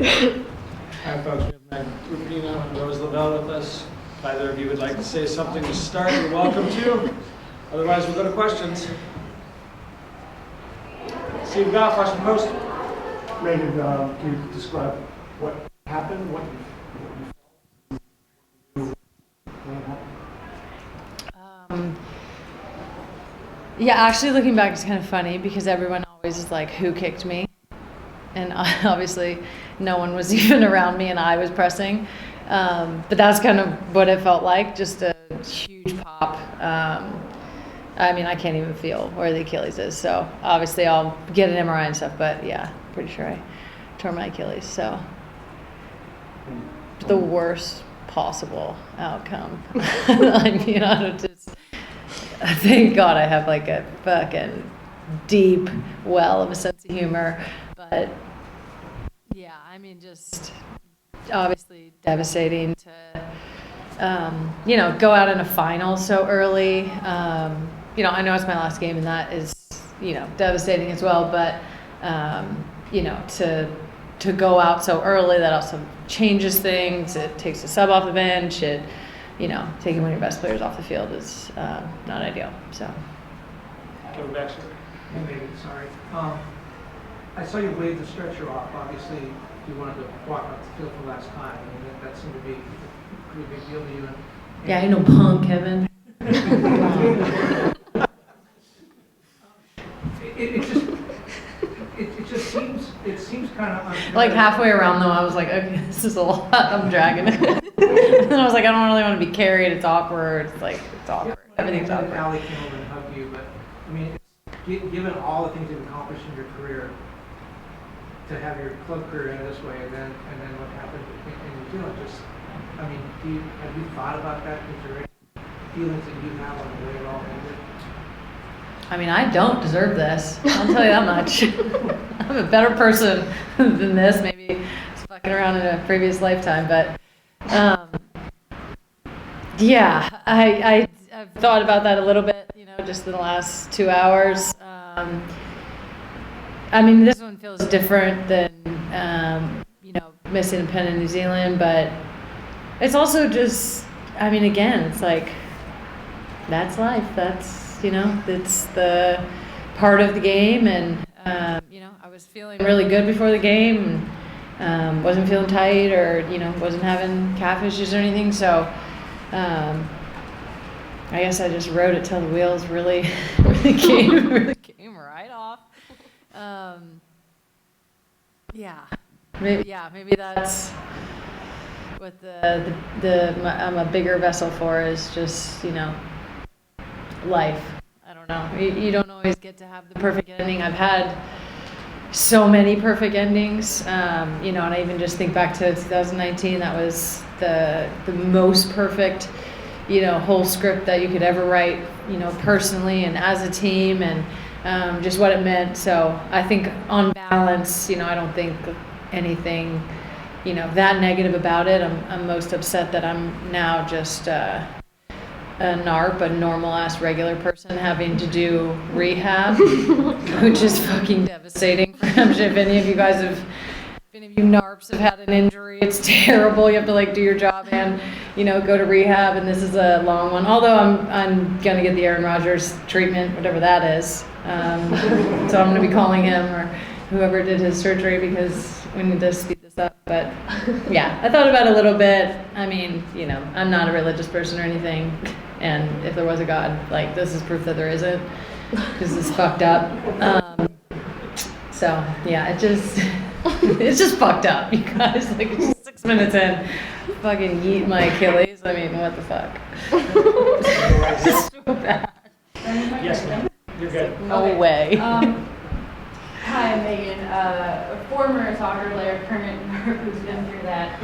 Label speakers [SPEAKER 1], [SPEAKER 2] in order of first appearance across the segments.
[SPEAKER 1] Hi, folks. We have Meg Rapinoe and Rose Lavelle with us. If either of you would like to say something to start, you're welcome to. Otherwise, we'll go to questions. Steve Goff, Washington Post.
[SPEAKER 2] Megan, can you describe what happened, what you
[SPEAKER 3] Yeah, actually looking back, it's kind of funny because everyone always is like, who kicked me? And obviously no one was even around me and I was pressing. But that's kind of what it felt like, just a huge pop. I mean, I can't even feel where the Achilles is. So obviously I'll get an MRI and stuff, but yeah, pretty sure I tore my Achilles. So the worst possible outcome. I mean, I don't just, thank God I have like a fucking deep well of a sense of humor. But yeah, I mean, just obviously devastating to, go out in a final so early. I know it's my last game and that is, devastating as well. But, to go out so early, that also changes things. It takes the sub off the bench. Taking one of your best players off the field is not ideal. So.
[SPEAKER 1] Kevin Baxter.
[SPEAKER 4] Hey, Megan, sorry. I saw you wave the stretcher off. Obviously, you wanted to walk off the field for the last time. I mean, that seemed to be a pretty big deal to you.
[SPEAKER 3] Yeah, ain't no punk, Kevin.
[SPEAKER 4] It seems kind of unfair.
[SPEAKER 3] Like halfway around though, I was like, okay, this is a lot. I'm dragging it. And then I was like, I don't really want to be carried. It's awkward. It's awkward. Everything's awkward.
[SPEAKER 4] Allie came over and hugged you, but I mean, given all the things you've accomplished in your career, to have your club career end this way, and then what happened in New Zealand, have you thought about that? Is there any feelings that you have on the way it all ended?
[SPEAKER 3] I mean, I don't deserve this. I'll tell you that much. I'm a better person than this. Maybe just fucking around in a previous lifetime, but yeah, I've thought about that a little bit. Just in the last 2 hours. I mean, this one feels different than missing a pen in New Zealand, but it's also just, I mean, again, it's like that's life. That's it's the part of the game, and I was feeling really good before the game, and wasn't feeling tight, or wasn't having calf issues or anything. So I guess I just rode it till the wheels really came right off. Maybe that's what I'm a bigger vessel for, is just life. I don't know. You don't always get to have the perfect ending. I've had so many perfect endings, and I even just think back to 2019. That was the most perfect, whole script that you could ever write, personally and as a team, and just what it meant. So I think on balance, I don't think anything, that negative about it. I'm most upset that I'm now just a NARP, a normal ass regular person, having to do rehab, which is fucking devastating. If any of you guys have, if any of you NARPs have had an injury, it's terrible. You have to do your job and go to rehab, and this is a long one. Although I'm gonna get the Aaron Rodgers treatment, whatever that is. So I'm gonna be calling him or whoever did his surgery, because we need to speed this up. But yeah, I thought about it a little bit. I mean, I'm not a religious person or anything. And if there was a God, this is proof that there isn't, because it's fucked up. So yeah, it's just fucked up, you guys. It's just 6 minutes in, fucking yeet my Achilles. I mean, what the fuck? It's so bad.
[SPEAKER 1] Yes, ma'am. You're good.
[SPEAKER 3] No way.
[SPEAKER 5] Hi, I'm Megan, a former soccer player, current who's been through that.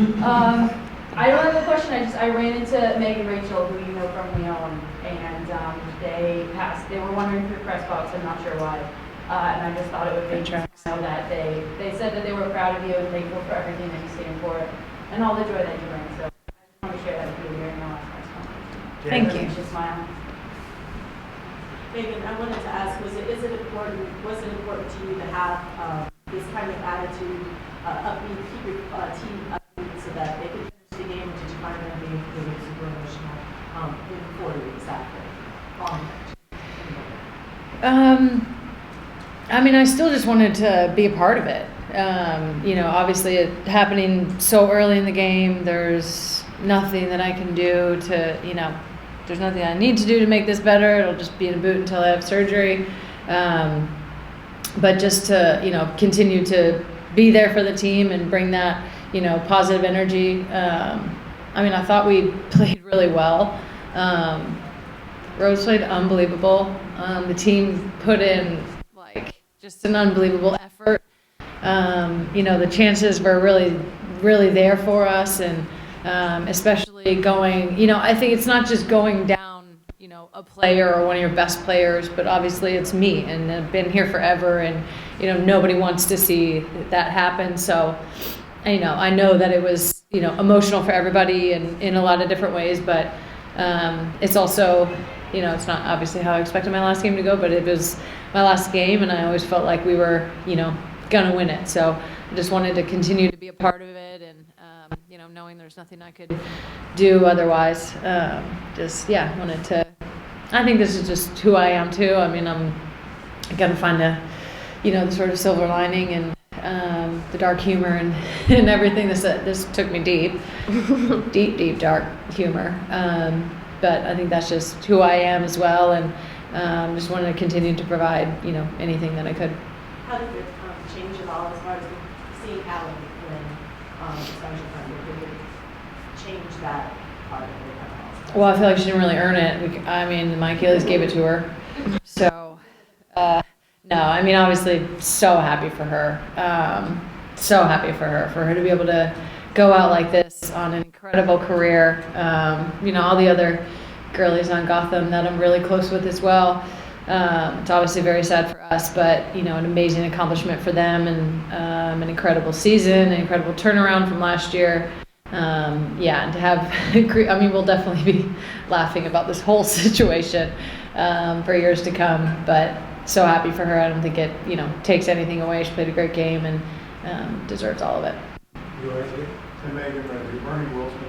[SPEAKER 5] I don't have a question. I ran into Meg and Rachel, who you know from Leon, and they were wondering through press box. I'm not sure why, and I just thought it would make you know that they said that they were proud of you and thankful for everything that you stand for and all the joy that you bring. So I just want to share that with you during the last press conference.
[SPEAKER 3] Thank you.
[SPEAKER 5] You should smile.
[SPEAKER 6] Megan, I wanted to ask, was it important to you to have this kind of attitude
[SPEAKER 5] upbeat, keep your team upbeat so that they could finish the game? Or did you find them being really super emotional in 4 weeks after?
[SPEAKER 3] I mean, I still just wanted to be a part of it. Obviously it happening so early in the game, there's nothing that I can do to, there's nothing I need to do to make this better. It'll just be in a boot until I have surgery. But just to, continue to be there for the team and bring that, positive energy. I thought we played really well. Rose played unbelievable. The team put in just an unbelievable effort. The chances were really, really there for us, and especially going. I think it's not just going down, a player or one of your best players, but obviously it's me, and I've been here forever, and nobody wants to see that happen. So, I know that it was emotional for everybody and in a lot of different ways, but it's also. It's not obviously how I expected my last game to go, but it was my last game, and I always felt like we were, gonna win it. So I just wanted to continue to be a part of it, and knowing there's nothing I could do otherwise. Wanted to. I think this is just who I am too. I mean, I'm gonna find the sort of silver lining and the dark humor and everything. This took me deep, deep dark humor. But I think that's just who I am as well, and just wanted to continue to provide, anything that I could.
[SPEAKER 5] How did it change at all as far as seeing Alan when Sergeant Thunder did it change that part of it?
[SPEAKER 3] Well, I feel like she didn't really earn it. My Achilles gave it to her. So, no, obviously so happy for her. So happy for her to be able to go out like this on an incredible career. All the other girlies on Gotham that I'm really close with as well. It's obviously very sad for us, but an amazing accomplishment for them, and an incredible season, an incredible turnaround from last year. And to have, we'll definitely be laughing about this whole situation for years to come. But so happy for her. I don't think it takes anything away. She played a great game and deserves all of it.
[SPEAKER 2] And Megan, Bernie Wilson,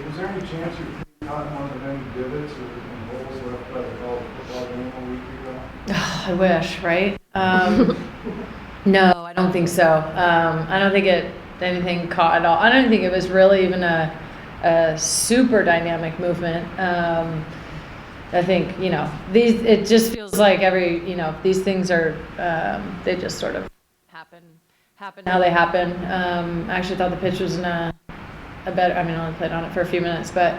[SPEAKER 2] is there any chance you caught one of the many divots and holes left by the football game a week ago?
[SPEAKER 3] I wish, right? No, I don't think so. I don't think anything caught at all. I don't think it was really even a super dynamic movement. I think, it just feels like these things are, they just sort of happen how they happen. I actually thought the pitch was in a better, I only played on it for a few minutes, but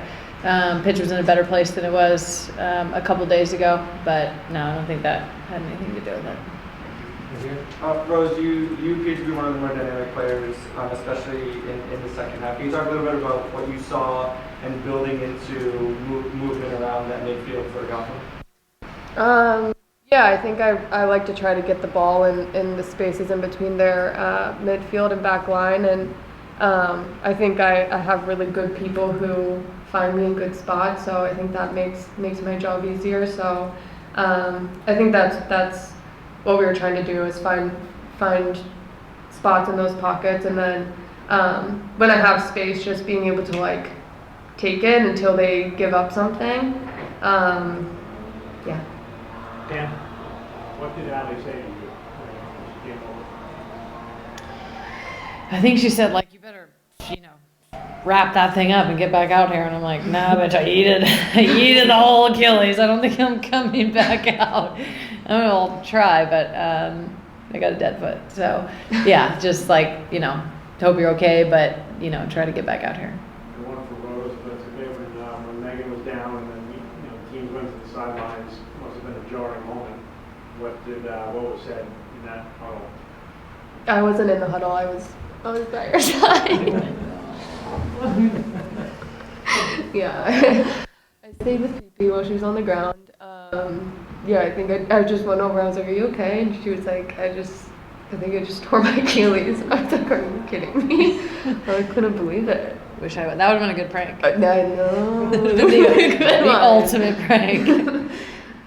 [SPEAKER 3] pitch was in a better place than it was a couple days ago. But no, I don't think that had anything to do with it.
[SPEAKER 6] Rose, you appear to be one of the more dynamic players, especially in the second half. Can you talk a little bit about what you saw and building into movement around that midfield for Gotham?
[SPEAKER 7] Yeah, I think I like to try to get the ball in the spaces in between their midfield and back line, and I think I have really good people who find me in good spots, so I think that makes my job easier. So I think that's what we were trying to do, is find spots in those pockets, and then when I have space, just being able to take it until they give up something. Yeah.
[SPEAKER 2] Dan, what did Allie say to you when she came over?
[SPEAKER 3] I think she said, you better, wrap that thing up and get back out here. And I'm like, nah, bitch, I yeeted the whole Achilles. I don't think I'm coming back out. I'll try, but I got a dead foot. So, yeah, just hope you're okay, but, try to get back out here.
[SPEAKER 2] The one for Rose, but today when Megan was down and then teams went to the sidelines, must have been a jarring moment. What was said in that huddle?
[SPEAKER 7] I wasn't in the huddle. I was by your side. Yeah. I stayed with Phoebe while she was on the ground. I think I just went over. I was like, "Are you okay?" And she was like, "I think I just tore my Achilles." I was like, "Are you kidding me?" I couldn't believe it.
[SPEAKER 3] Wish I would. That would have been a good prank.
[SPEAKER 7] I know.
[SPEAKER 3] the ultimate prank.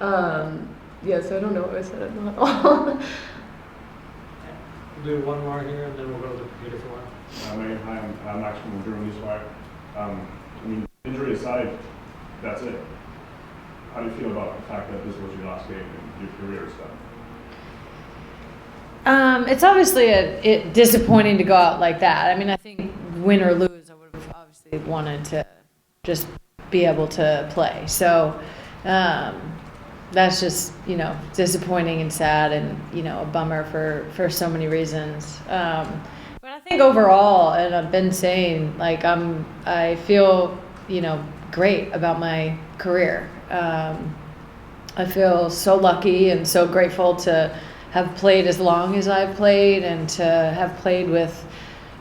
[SPEAKER 7] So I don't know what I said at the huddle.
[SPEAKER 1] We'll do one more here, and then we'll go to the computer for one.
[SPEAKER 8] Megan, hi, I'm Max from the German Newswire. I mean, injury aside, that's it. How do you feel about the fact that this was your last game and your career is done?
[SPEAKER 3] It's obviously disappointing to go out like that. I mean, I think win or lose, I would have obviously wanted to just be able to play. So that's just, disappointing and sad and, a bummer for so many reasons. But I think overall, and I've been saying, like, I feel, great about my career. I feel so lucky and so grateful to have played as long as I've played and to have played with,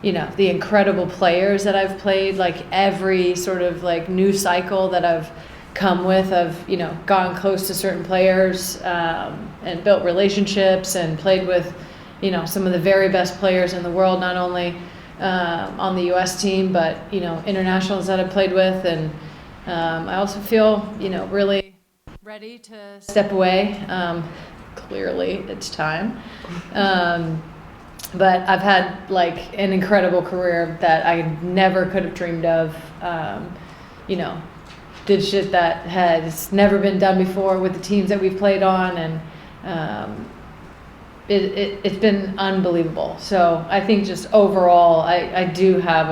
[SPEAKER 3] the incredible players that I've played, like every sort of like new cycle that I've come with. I've, gone close to certain players and built relationships and played with, some of the very best players in the world, not only on the U.S. team, but, internationals that I've played with. And I also feel, really ready to step away. Clearly, it's time. But I've had like an incredible career that I never could have dreamed of. Did shit that has never been done before with the teams that we've played on, and it's been unbelievable. So I think just overall, I do have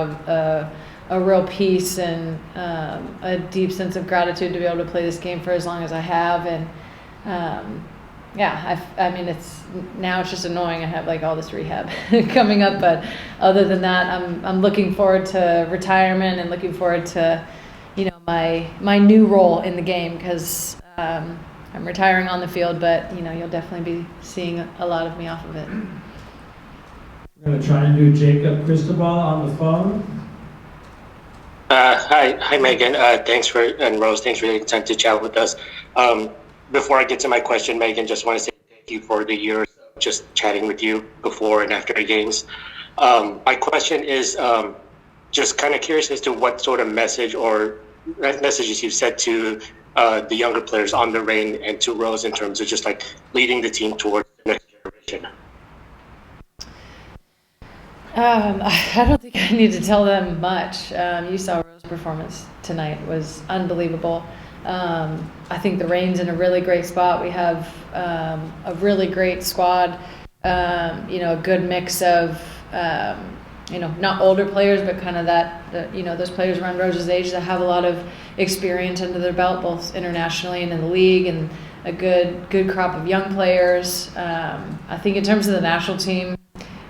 [SPEAKER 3] a real peace and a deep sense of gratitude to be able to play this game for as long as I have. And I mean, it's just annoying. I have like all this rehab coming up, but other than that, I'm looking forward to retirement and looking forward to, my new role in the game, because I'm retiring on the field, but you'll definitely be seeing a lot of me off of it.
[SPEAKER 1] We're going to try and do Jacob Cristobal on the phone.
[SPEAKER 9] Hi Megan. And Rose, thanks for taking time to chat with us. Before I get to my question, Megan, just want to say thank you for the years of just chatting with you before and after the games. My question is just kind of curious as to what sort of messages you've said to the younger players on the reign and to Rose in terms of just like leading the team towards the next generation.
[SPEAKER 3] I don't think I need to tell them much. You saw Rose's performance tonight was unbelievable. I think the Reign's in a really great spot. We have a really great squad, a good mix of, not older players, but kind of those players around Rose's age that have a lot of experience under their belt, both internationally and in the league, and a good crop of young players. I think in terms of the national team,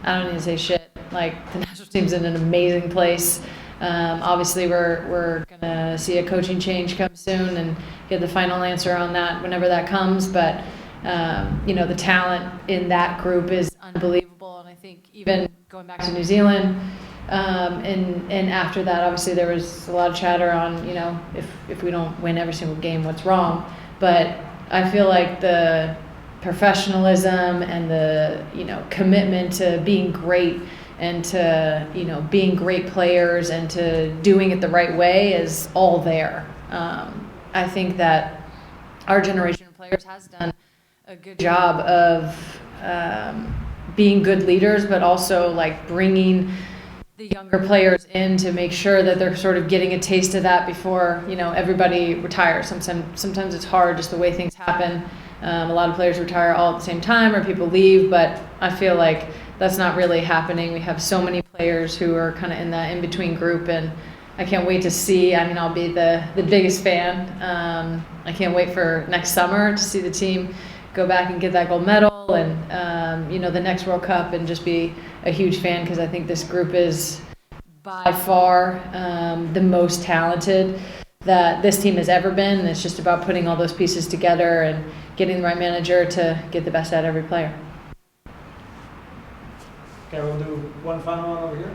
[SPEAKER 3] I don't need to say shit. Like, the national team's in an amazing place. Obviously, we're going to see a coaching change come soon and get the final answer on that whenever that comes. But, the talent in that group is unbelievable. And I think even going back to New Zealand, and after that, obviously, there was a lot of chatter on, if we don't win every single game, what's wrong. But I feel like the professionalism and the, commitment to being great and to, being great players and to doing it the right way is all there. I think that our generation of players has done a good job of being good leaders, but also like bringing the younger players in to make sure that they're sort of getting a taste of that before, everybody retires. Sometimes it's hard, just the way things happen. A lot of players retire all at the same time, or people leave, but I feel like that's not really happening. We have so many players who are kind of in that in-between group, and I can't wait to see. I mean, I'll be the biggest fan. I can't wait for next summer to see the team go back and get that gold medal and, the next World Cup, and just be a huge fan, because I think this group is by far the most talented that this team has ever been. And it's just about putting all those pieces together and getting the right manager to get the best out of every player.
[SPEAKER 1] Okay, we'll do one final one over here.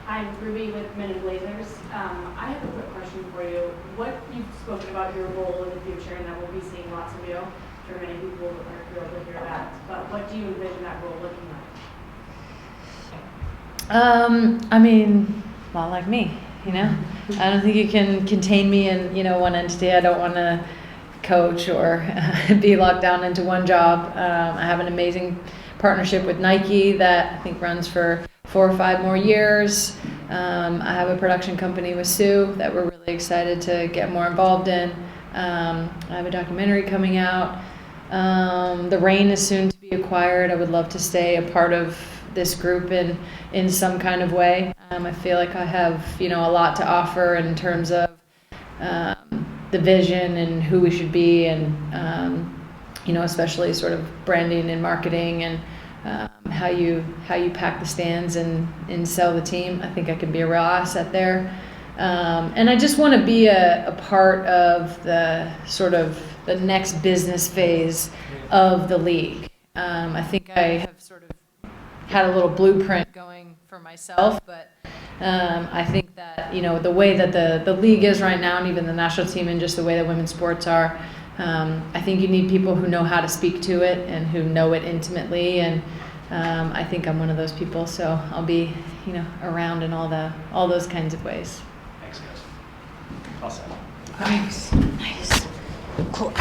[SPEAKER 5] I'm Ruby with Men in Blazers. I have a quick question for you. What you've spoken about your role in the future, and that we'll be seeing lots of you. I'm sure many people are thrilled to hear that. But what do you envision that role looking like?
[SPEAKER 3] I mean, not like me, I don't think you can contain me in, one entity. I don't want to coach or be locked down into one job. I have an amazing partnership with Nike that I think runs for 4 or 5 more years. I have a production company with Sue that we're really excited to get more involved in. I have a documentary coming out. The Rain is soon to be acquired. I would love to stay a part of this group in some kind of way. I feel like I have, a lot to offer in terms of the vision and who we should be, and especially sort of branding and marketing, and how you pack the stands and sell the team. I think I can be a real asset there. And I just want to be a part of the sort of the next business phase of the league. I think I have sort of had a little blueprint going for myself, but I think that, the way that the league is right now, and even the national team, and just the way that women's sports are, I think you need people who know how to speak to it and who know it intimately, and I think I'm one of those people, so I'll be, around in all those kinds of ways.
[SPEAKER 1] Thanks, guys. All set.
[SPEAKER 3] Nice. Cool.